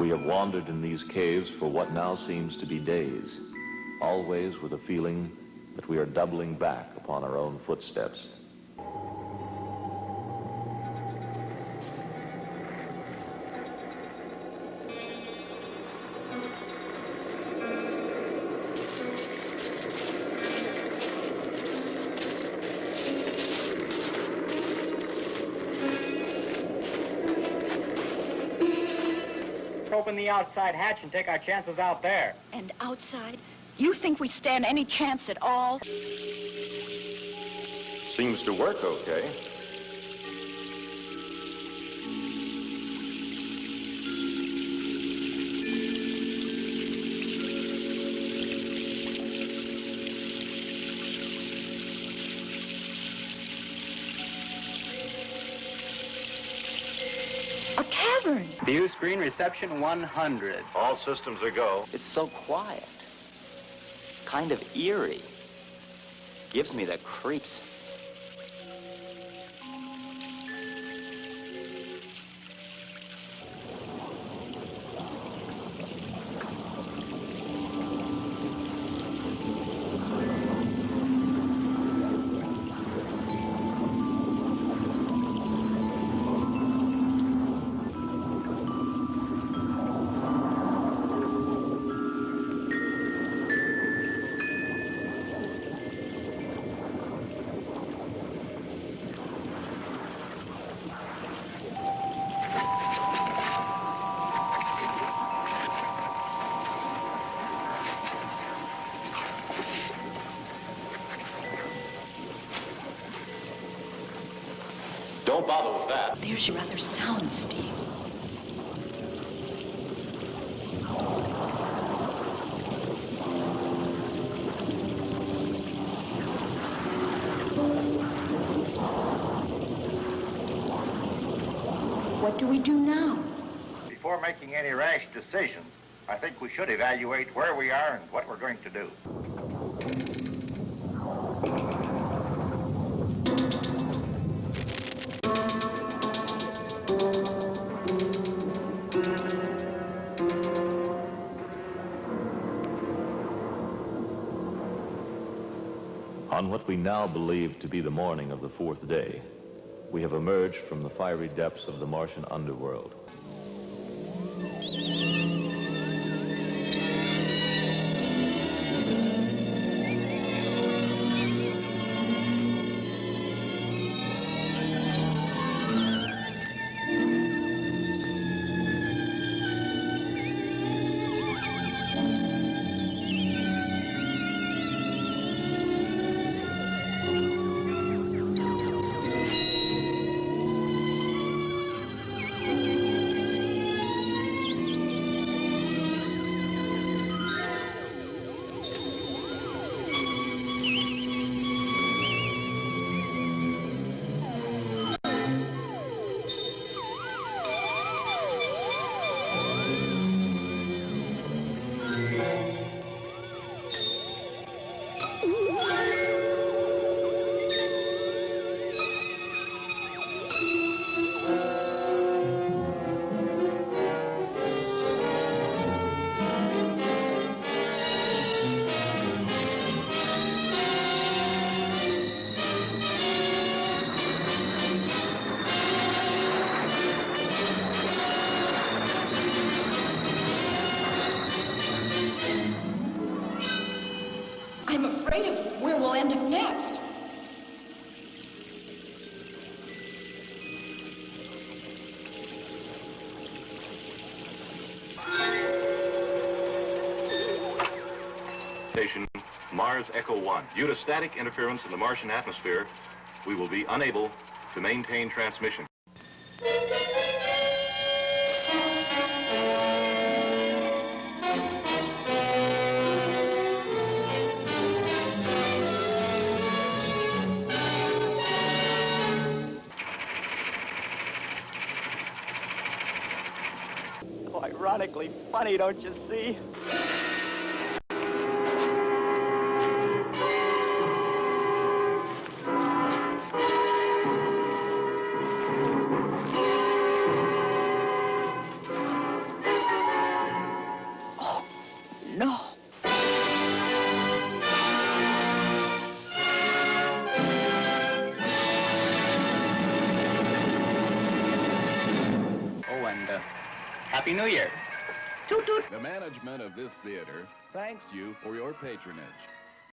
We have wandered in these caves for what now seems to be days, always with a feeling that we are doubling back upon our own footsteps. Open the outside hatch and take our chances out there. And outside? You think we stand any chance at all? Seems to work okay. A cavern. View screen reception 100. All systems are go. It's so quiet. Kind of eerie. Gives me the creeps. Don't bother with that. There's your other sound, Steve. What do we do now? Before making any rash decisions, I think we should evaluate where we are and what we're going to do. On what we now believe to be the morning of the fourth day, we have emerged from the fiery depths of the Martian underworld. I'm afraid of where we'll end up next. Station Mars Echo 1. Due to static interference in the Martian atmosphere, we will be unable to maintain transmission. Ironically funny, don't you see? no. Oh, and Happy New Year. Toot toot. The management of this theater thanks you for your patronage.